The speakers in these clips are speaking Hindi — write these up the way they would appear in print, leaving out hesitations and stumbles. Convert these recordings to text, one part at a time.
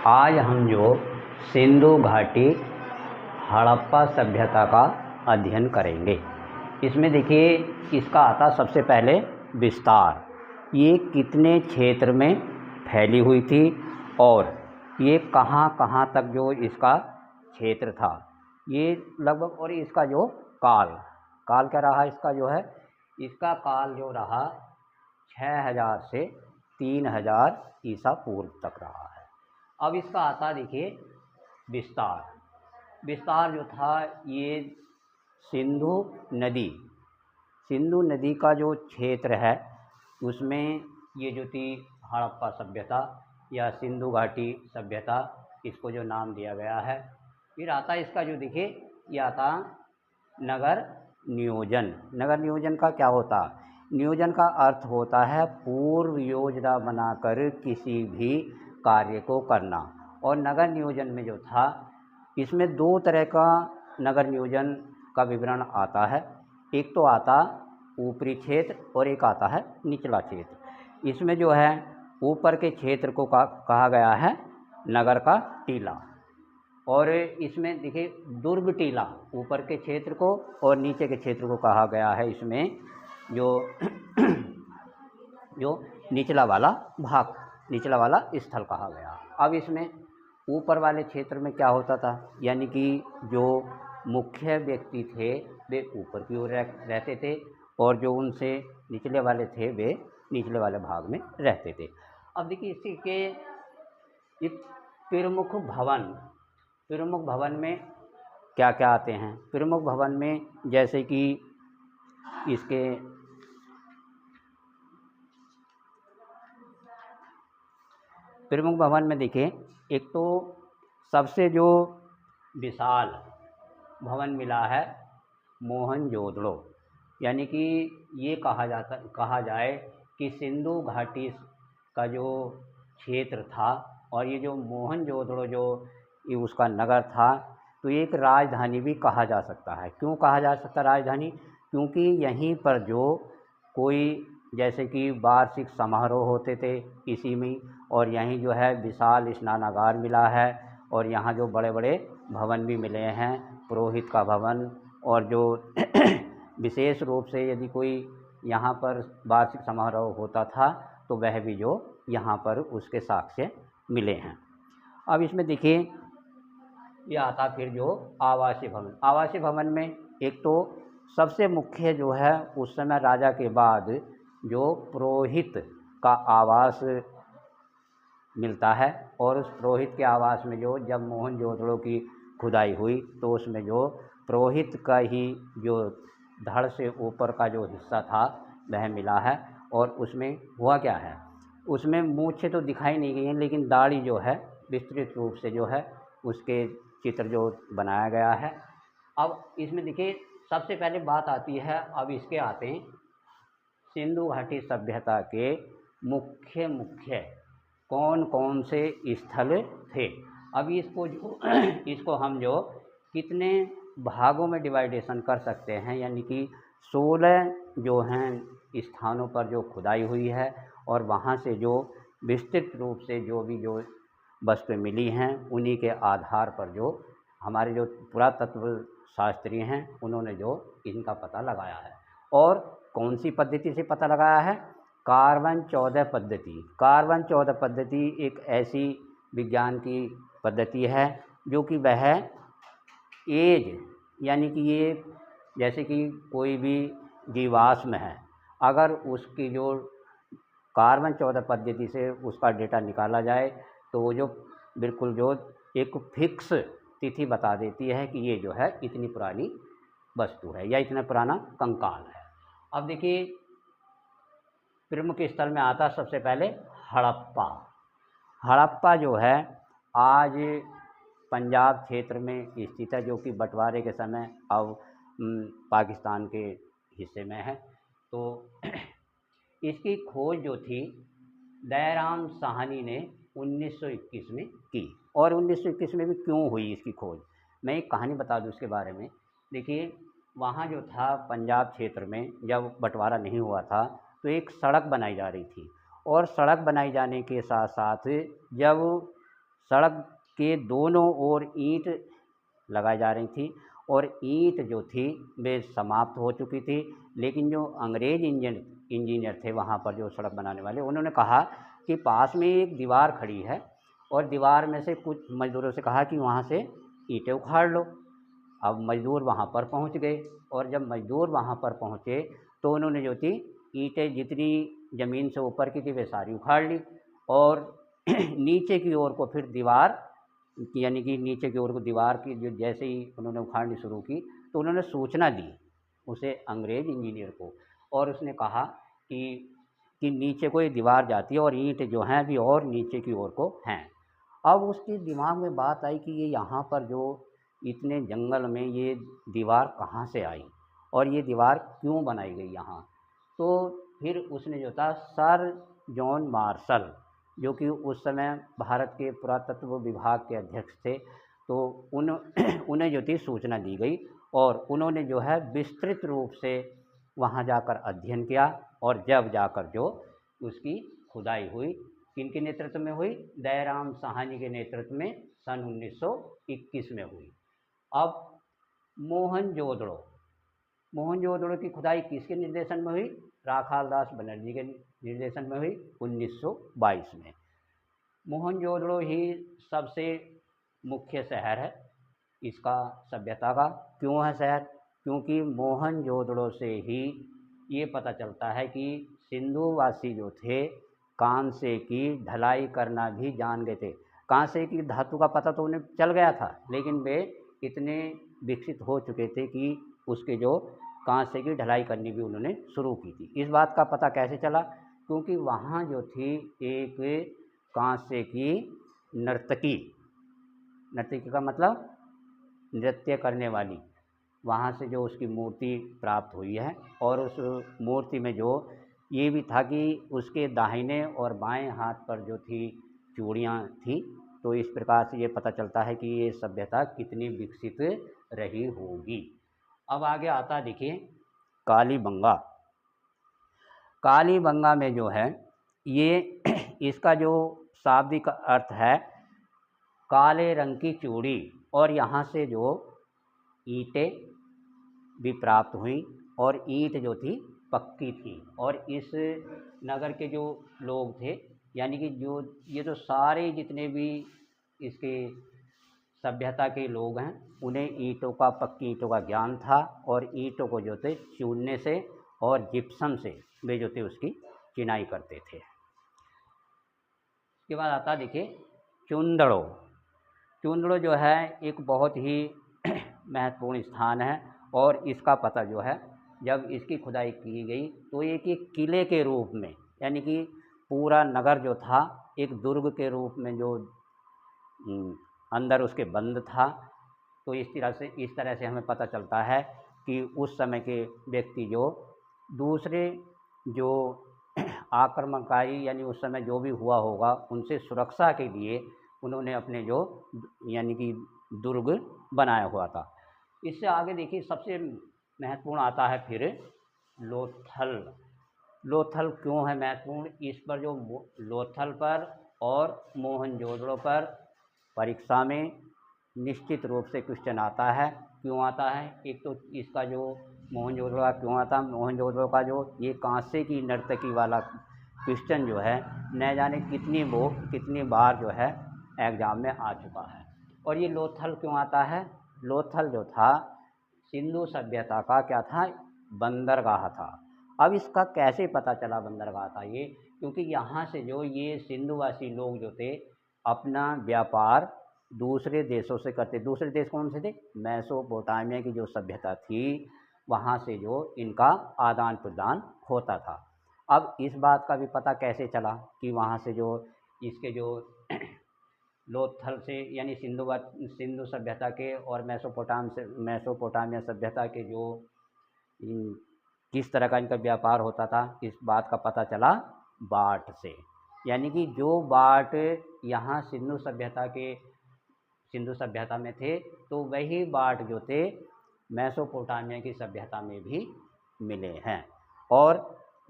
आज हम जो सिंधु घाटी हड़प्पा सभ्यता का अध्ययन करेंगे। इसमें देखिए इसका आता सबसे पहले विस्तार, ये कितने क्षेत्र में फैली हुई थी और ये कहाँ कहाँ तक जो इसका क्षेत्र था, ये लगभग, और इसका जो काल क्या रहा, इसका जो है इसका काल जो रहा 6000 से 3000 ईसा पूर्व तक रहा है। अब इसका आता देखिए विस्तार जो था, ये सिंधु नदी का जो क्षेत्र है उसमें ये जो थी हड़प्पा सभ्यता या सिंधु घाटी सभ्यता, इसको जो नाम दिया गया है। फिर आता इसका जो देखिए ये आता नगर नियोजन का क्या होता, नियोजन का अर्थ होता है पूर्व योजना बनाकर किसी भी कार्य को करना। और नगर नियोजन में जो था, इसमें दो तरह का नगर नियोजन का विवरण आता है। एक तो आता ऊपरी क्षेत्र और एक आता है निचला क्षेत्र। इसमें जो है ऊपर के क्षेत्र को कहा गया है नगर का टीला, और इसमें देखिए दुर्ग टीला ऊपर के क्षेत्र को और नीचे के क्षेत्र को कहा गया है। इसमें जो निचला वाला स्थल कहा गया। अब इसमें ऊपर वाले क्षेत्र में क्या होता था, यानी कि जो मुख्य व्यक्ति थे वे ऊपर की ओर रहते थे और जो उनसे निचले वाले थे वे निचले वाले भाग में रहते थे। अब देखिए इसी के एक प्रमुख भवन में क्या क्या आते हैं। प्रमुख भवन में जैसे कि इसके प्रमुख भवन में देखिए, एक तो सबसे जो विशाल भवन मिला है मोहनजोदड़ो, यानी कि ये कहा जाए कि सिंधु घाटी का जो क्षेत्र था और ये जो मोहनजोदड़ो जो ये उसका नगर था, तो एक राजधानी भी कहा जा सकता है। क्यों कहा जा सकता राजधानी? क्योंकि यहीं पर जो कोई जैसे कि वार्षिक समारोह होते थे इसी में, और यहीं जो है विशाल स्नानागार मिला है, और यहाँ जो बड़े बड़े भवन भी मिले हैं, पुरोहित का भवन, और जो विशेष रूप से यदि कोई यहाँ पर वार्षिक समारोह होता था तो वह भी जो यहाँ पर उसके साक्ष्य मिले हैं। अब इसमें देखिए ये आता फिर जो आवासीय भवन में एक तो सबसे मुख्य जो है उस समय राजा के बाद जो पुरोहित का आवास मिलता है, और उस पुरोहित के आवास में जो जब मोहनजोदड़ो की खुदाई हुई तो उसमें जो पुरोहित का ही जो धड़ से ऊपर का जो हिस्सा था वह मिला है। और उसमें हुआ क्या है, उसमें मूछें तो दिखाई नहीं गई हैं, लेकिन दाढ़ी जो है विस्तृत रूप से जो है उसके चित्र जो बनाया गया है। अब इसमें देखिए सबसे पहले बात आती है, अब इसके आते हैं सिंधु घाटी सभ्यता के मुख्य कौन कौन से स्थल थे। अब इसको हम जो कितने भागों में डिवाइडेशन कर सकते हैं, यानी कि 16 जो हैं स्थानों पर जो खुदाई हुई है, और वहाँ से जो विस्तृत रूप से जो वस्तुएं मिली हैं उन्हीं के आधार पर जो हमारे जो पुरातत्व शास्त्री हैं उन्होंने जो इनका पता लगाया है। और कौन सी पद्धति से पता लगाया है? कार्बन 14 पद्धति एक ऐसी विज्ञान की पद्धति है जो कि वह एज, यानी कि ये जैसे कि कोई भी जीवाश्म है, अगर उसकी जो कार्बन 14 पद्धति से उसका डेटा निकाला जाए तो वो जो बिल्कुल जो एक फिक्स तिथि बता देती है कि ये जो है इतनी पुरानी वस्तु है या इतना पुराना कंकाल है। अब देखिए प्रमुख स्थल में आता सबसे पहले हड़प्पा जो है आज पंजाब क्षेत्र में स्थित है, जो कि बंटवारे के समय अब पाकिस्तान के हिस्से में है। तो इसकी खोज जो थी दयाराम साहनी ने 1921 में की। और 1921 में भी क्यों हुई इसकी खोज, मैं एक कहानी बता दूं इसके बारे में। देखिए वहाँ जो था पंजाब क्षेत्र में जब बंटवारा नहीं हुआ था तो एक सड़क बनाई जा रही थी, और सड़क बनाई जाने के साथ साथ जब सड़क के दोनों ओर ईंट लगाई जा रही थी और ईंट जो थी वे समाप्त हो चुकी थी। लेकिन जो अंग्रेज इंजीनियर थे वहाँ पर जो सड़क बनाने वाले, उन्होंने कहा कि पास में एक दीवार खड़ी है और दीवार में से कुछ मज़दूरों से कहा कि वहाँ से ईंटें उखाड़ लो। अब मज़दूर वहाँ पर पहुँच गए और जब मज़दूर वहाँ पर पहुँचे तो उन्होंने जो थी ईंटें जितनी ज़मीन से ऊपर की थी वे सारी उखाड़ ली और नीचे की ओर को फिर दीवार, यानी कि नीचे की ओर को दीवार की जो जैसे ही उन्होंने उखाड़नी शुरू की तो उन्होंने सूचना दी उसे अंग्रेज इंजीनियर को और उसने कहा कि नीचे को ये दीवार जाती है और ईंट जो हैं अभी और नीचे की ओर को हैं। अब उसके दिमाग में बात आई कि ये यहाँ पर जो इतने जंगल में ये दीवार कहाँ से आई और ये दीवार क्यों बनाई गई यहाँ। तो फिर उसने जो था सर जॉन मार्शल, जो कि उस समय भारत के पुरातत्व विभाग के अध्यक्ष थे, तो उन्हें जो थी सूचना दी गई और उन्होंने जो है विस्तृत रूप से वहाँ जाकर अध्ययन किया और जब जाकर जो उसकी खुदाई हुई, किनके नेतृत्व में हुई, दयाराम साहनी के नेतृत्व में सन 1921 में हुई। अब मोहनजोदड़ो की खुदाई किसके निर्देशन में हुई, राखाल दास बनर्जी के निर्देशन में हुई 1922 में। मोहनजोदड़ो ही सबसे मुख्य शहर है इसका सभ्यता का। क्यों है शहर, क्योंकि मोहनजोदड़ो से ही ये पता चलता है कि सिंधुवासी जो थे कांसे की ढलाई करना भी जान गए थे। कांसे की धातु का पता तो उन्हें चल गया था, लेकिन वे इतने विकसित हो चुके थे कि उसके जो कांसे की ढलाई करनी भी उन्होंने शुरू की थी। इस बात का पता कैसे चला, क्योंकि वहाँ जो थी एक कांसे की नर्तकी का मतलब नृत्य करने वाली, वहाँ से जो उसकी मूर्ति प्राप्त हुई है और उस मूर्ति में जो ये भी था कि उसके दाहिने और बाएं हाथ पर जो थी चूड़ियाँ थी। तो इस प्रकार से ये पता चलता है कि ये सभ्यता कितनी विकसित रही होगी। अब आगे आता देखिए कालीबंगा में जो है ये इसका जो शाब्दिक अर्थ है काले रंग की चूड़ी, और यहाँ से जो ईंटें भी प्राप्त हुई और ईंट जो थी पक्की थी। और इस नगर के जो लोग थे, यानी कि जो ये तो सारे जितने भी इसके सभ्यता के लोग हैं, उन्हें पक्की ईंटों का ज्ञान था और ईंटों को जो थे चूनने से और जिप्सम से वे जो थे उसकी चिनाई करते थे। इसके बाद आता देखिए चुंदड़ो जो है एक बहुत ही महत्वपूर्ण स्थान है और इसका पता जो है जब इसकी खुदाई की गई तो एक किले के रूप में, यानी कि पूरा नगर जो था एक दुर्ग के रूप में जो अंदर उसके बंद था। तो इस तरह से हमें पता चलता है कि उस समय के व्यक्ति जो दूसरे जो आक्रमणकारी, यानी उस समय जो भी हुआ होगा उनसे सुरक्षा के लिए उन्होंने अपने जो यानी कि दुर्ग बनाया हुआ था। इससे आगे देखिए सबसे महत्वपूर्ण आता है फिर लोथल क्यों है महत्वपूर्ण। इस पर जो लोथल पर और मोहनजोदड़ो पर परीक्षा में निश्चित रूप से क्वेश्चन आता है। क्यों आता है, एक तो इसका जो मोहनजोदड़ो का क्यों आता है, मोहनजोदड़ो का जो ये कांसे की नर्तकी वाला क्वेश्चन जो है न जाने कितनी बार जो है एग्ज़ाम में आ चुका है। और ये लोथल क्यों आता है, लोथल जो था सिंधु सभ्यता का क्या था, बंदरगाह था। अब इसका कैसे पता चला बंदरगाह था ये, क्योंकि यहाँ से जो ये सिंधुवासी लोग जो थे अपना व्यापार दूसरे देशों से करते। दूसरे देश कौन से थे, मेसोपोटामिया की जो सभ्यता थी वहाँ से जो इनका आदान प्रदान होता था। अब इस बात का भी पता कैसे चला कि वहाँ से जो इसके जो लोथल से यानी सिंधु सभ्यता के और मेसोपोटामिया सभ्यता के जो किस तरह का इनका व्यापार होता था, इस बात का पता चला बाट से। यानी कि जो बाट यहाँ सिंधु सभ्यता में थे तो वही बाट जो थे मेसोपोटामिया की सभ्यता में भी मिले हैं। और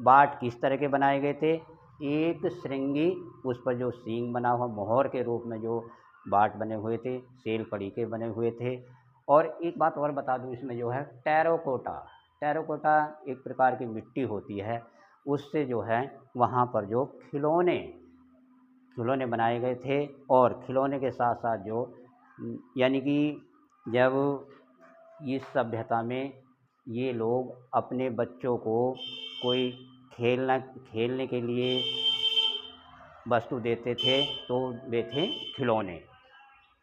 बाट किस तरह के बनाए गए थे, एक श्रृंगी, उस पर जो सींग बना हुआ, मोहर के रूप में जो बाट बने हुए थे, सेल कड़ी के बने हुए थे। और एक बात और बता दूँ, इसमें जो है टेराकोटा, टेराकोटा एक प्रकार की मिट्टी होती है, उससे जो है वहाँ पर जो खिलौने खिलौने बनाए गए थे। और खिलौने के साथ साथ जो यानी कि जब इस सभ्यता में ये लोग अपने बच्चों को कोई खेलने के लिए वस्तु देते थे तो वे थे खिलौने।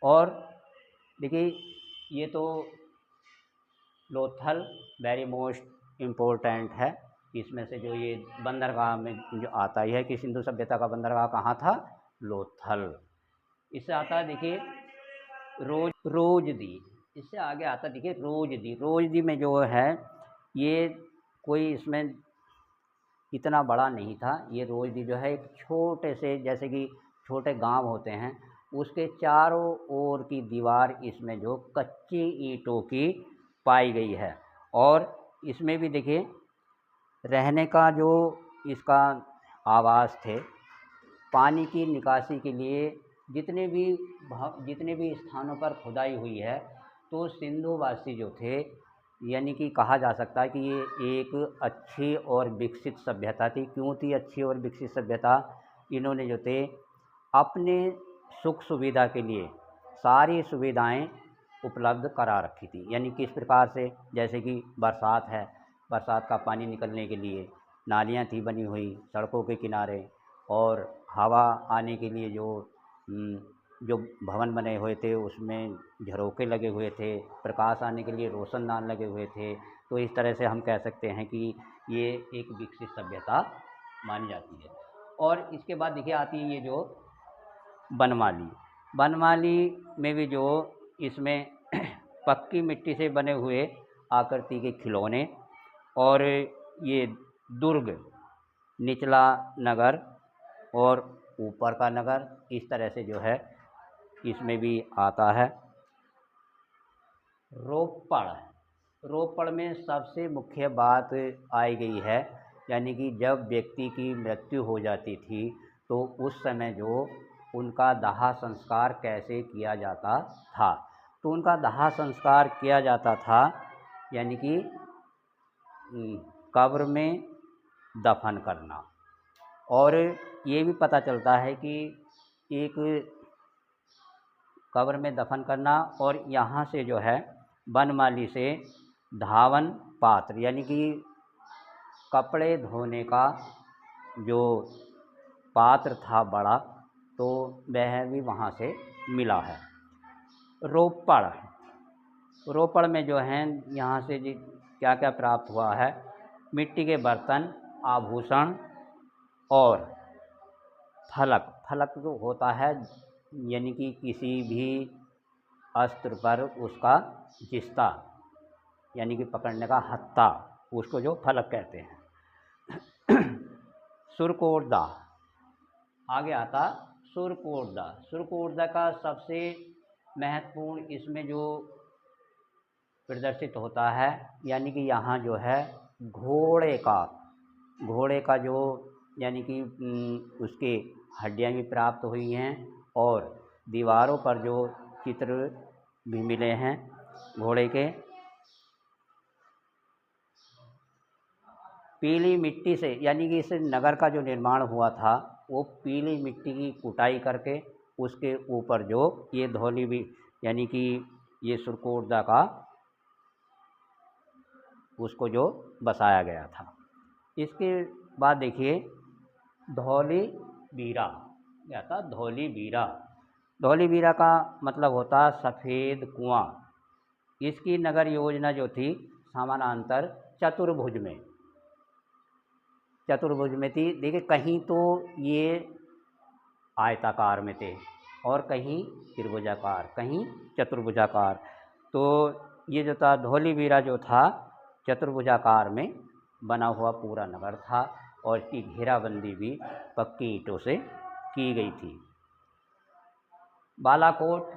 और देखिए, ये तो लोथल वेरी मोस्ट इम्पोर्टेंट है। इसमें से जो ये बंदरगाह में जो आता ही है कि सिंधु सभ्यता का बंदरगाह कहाँ था, लोथल। इससे आता है देखिए रोजदी, इससे आगे आता देखिए रोजदी। रोजदी में जो है ये कोई इसमें इतना बड़ा नहीं था। ये रोजदी जो है एक छोटे से, जैसे कि छोटे गांव होते हैं, उसके चारों ओर की दीवार इसमें जो कच्ची ईंटों की पाई गई है। और इसमें भी देखिए रहने का जो इसका आवास थे, पानी की निकासी के लिए जितने भी स्थानों पर खुदाई हुई है, तो सिंधुवासी जो थे, यानी कि कहा जा सकता है कि ये एक अच्छी और विकसित सभ्यता थी। क्यों थी अच्छी और विकसित सभ्यता? इन्होंने जो थे अपने सुख सुविधा के लिए सारी सुविधाएं उपलब्ध करा रखी थी। यानी किस प्रकार से, जैसे कि बरसात है, बरसात का पानी निकलने के लिए नालियां थी बनी हुई सड़कों के किनारे, और हवा आने के लिए जो भवन बने हुए थे उसमें झरोखे लगे हुए थे, प्रकाश आने के लिए रोशनदान लगे हुए थे। तो इस तरह से हम कह सकते हैं कि ये एक विकसित सभ्यता मानी जाती है। और इसके बाद देखिए आती है ये जो बनमाली। बनमाली में भी जो इसमें पक्की मिट्टी से बने हुए आकृति के खिलौने, और ये दुर्ग, निचला नगर और ऊपर का नगर, इस तरह से जो है इसमें भी आता है। रोपड़, रोपड़ में सबसे मुख्य बात आई गई है, यानी कि जब व्यक्ति की मृत्यु हो जाती थी तो उस समय जो उनका दाह संस्कार कैसे किया जाता था। तो उनका दाह संस्कार किया जाता था यानी कि कब्र में दफन करना। और ये भी पता चलता है कि एक कब्र में दफन करना, और यहाँ से जो है बनमाली से धावन पात्र, यानी कि कपड़े धोने का जो पात्र था बड़ा, तो वह भी वहाँ से मिला है। रोपड़, रोपड़ में जो है यहाँ से क्या क्या प्राप्त हुआ है, मिट्टी के बर्तन, आभूषण और फलक। फलक जो होता है यानी कि किसी भी अस्त्र पर उसका जिस्ता, यानी कि पकड़ने का हत्था, उसको जो फलक कहते हैं। सुरकोर्दा, आगे आता सुरकोर्दा। सुरकोर्दा का सबसे महत्वपूर्ण इसमें जो प्रदर्शित होता है, यानी कि यहाँ जो है घोड़े का जो यानी कि उसके हड्डियाँ भी प्राप्त हुई हैं, और दीवारों पर जो चित्र भी मिले हैं घोड़े के। पीली मिट्टी से, यानी कि इस नगर का जो निर्माण हुआ था वो पीली मिट्टी की कुटाई करके उसके ऊपर जो ये धौली भी, यानी कि ये सुरकोर्दा का उसको जो बसाया गया था। इसके बाद देखिए धौलीवीरा, क्या था धौलीवीरा। धौलीवीरा का मतलब होता सफ़ेद कुआं। इसकी नगर योजना जो थी समानांतर चतुर्भुज में थी। देखिए कहीं तो ये आयताकार में थे और कहीं त्रिभुजाकार, कहीं चतुर्भुजाकार। तो ये जो था धौलीवीरा जो था चतुर्भुजाकार में बना हुआ पूरा नगर था, और इसकी घेराबंदी भी पक्की ईंटों से की गई थी। बालाकोट,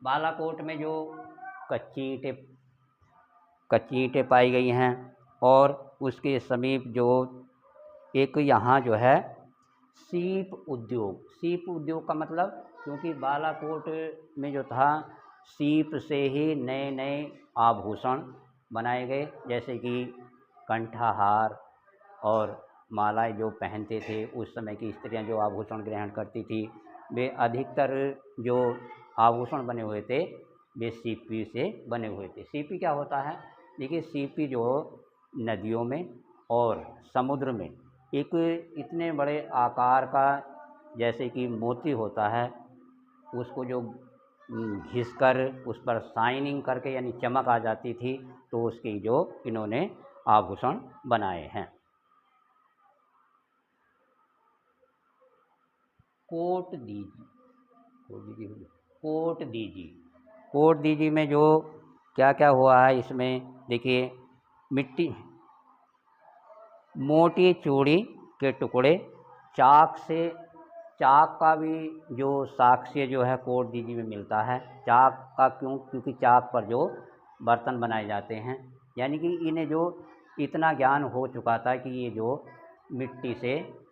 बालाकोट में जो कच्ची ईंटें पाई गई हैं, और उसके समीप जो एक यहाँ जो है सीप उद्योग का मतलब, क्योंकि बालाकोट में जो था सीप से ही नए नए आभूषण बनाए गए, जैसे कि कंठाहार और मालाएं जो पहनते थे उस समय की स्त्रियां जो आभूषण ग्रहण करती थी, वे अधिकतर जो आभूषण बने हुए थे वे सीपी से बने हुए थे। सीपी क्या होता है? देखिए, सीपी जो नदियों में और समुद्र में एक इतने बड़े आकार का, जैसे कि मोती होता है, उसको जो घिस कर उस पर शाइनिंग करके यानी चमक आ जाती थी, तो उसकी जो इन्होंने आभूषण बनाए हैं। कोट दीजी में जो क्या क्या हुआ है इसमें देखिए, मिट्टी, मोटी चूड़ी के टुकड़े, चाक का भी जो साक्ष्य जो है कोट दीजी में मिलता है। चाक का क्योंकि चाक पर जो बर्तन बनाए जाते हैं, यानी कि इन्हें जो इतना ज्ञान हो चुका था कि ये जो मिट्टी से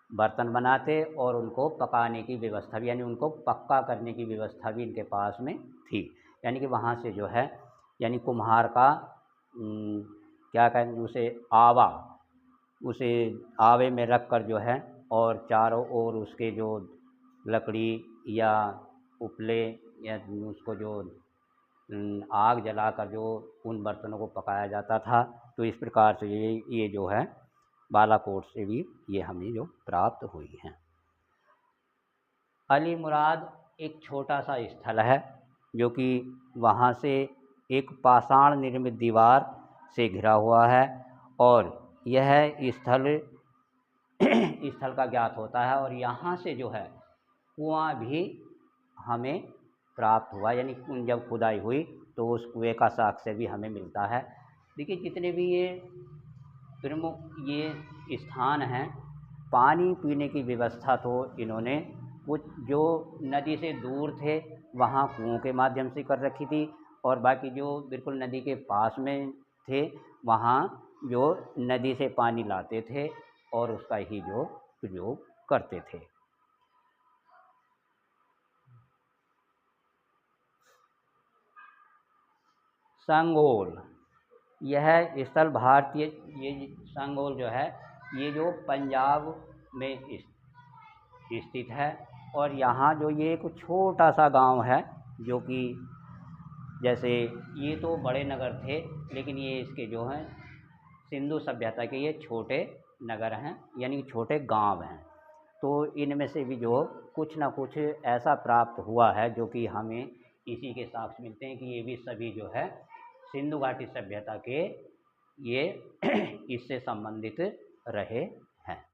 बर्तन बनाते और उनको पकाने की व्यवस्था भी, यानी उनको पक्का करने की व्यवस्था भी इनके पास में थी। यानी कि वहाँ से जो है, यानी कुम्हार का क्या कहेंगे उसे, उसे आवे में रख कर जो है, और चारों ओर उसके जो लकड़ी या उपले या उसको जो आग जलाकर जो उन बर्तनों को पकाया जाता था। तो इस प्रकार से ये जो है बालाकोट से भी ये हमें जो प्राप्त हुई हैं। अली मुराद एक छोटा सा स्थल है, जो कि वहाँ से एक पाषाण निर्मित दीवार से घिरा हुआ है, और यह स्थल का ज्ञात होता है। और यहाँ से जो है कुआं भी हमें प्राप्त हुआ, यानी जब खुदाई हुई तो उस कुएं का साक्ष्य भी हमें मिलता है। देखिए, जितने भी ये प्रमुख ये स्थान हैं, पानी पीने की व्यवस्था तो इन्होंने कुछ जो नदी से दूर थे वहाँ कुओं के माध्यम से कर रखी थी, और बाकी जो बिल्कुल नदी के पास में थे वहाँ जो नदी से पानी लाते थे और उसका ही जो प्रयोग करते थे। संगोल, यह स्थल भारतीय, ये संगोल जो है ये जो पंजाब में स्थित है, और यहाँ जो ये एक छोटा सा गांव है, जो कि जैसे ये तो बड़े नगर थे, लेकिन ये इसके जो हैं सिंधु सभ्यता के ये छोटे नगर हैं, यानी कि छोटे गांव हैं। तो इनमें से भी जो कुछ ना कुछ ऐसा प्राप्त हुआ है जो कि हमें इसी के साक्ष्य मिलते हैं कि ये भी सभी जो है सिंधु घाटी सभ्यता के ये इससे संबंधित रहे हैं।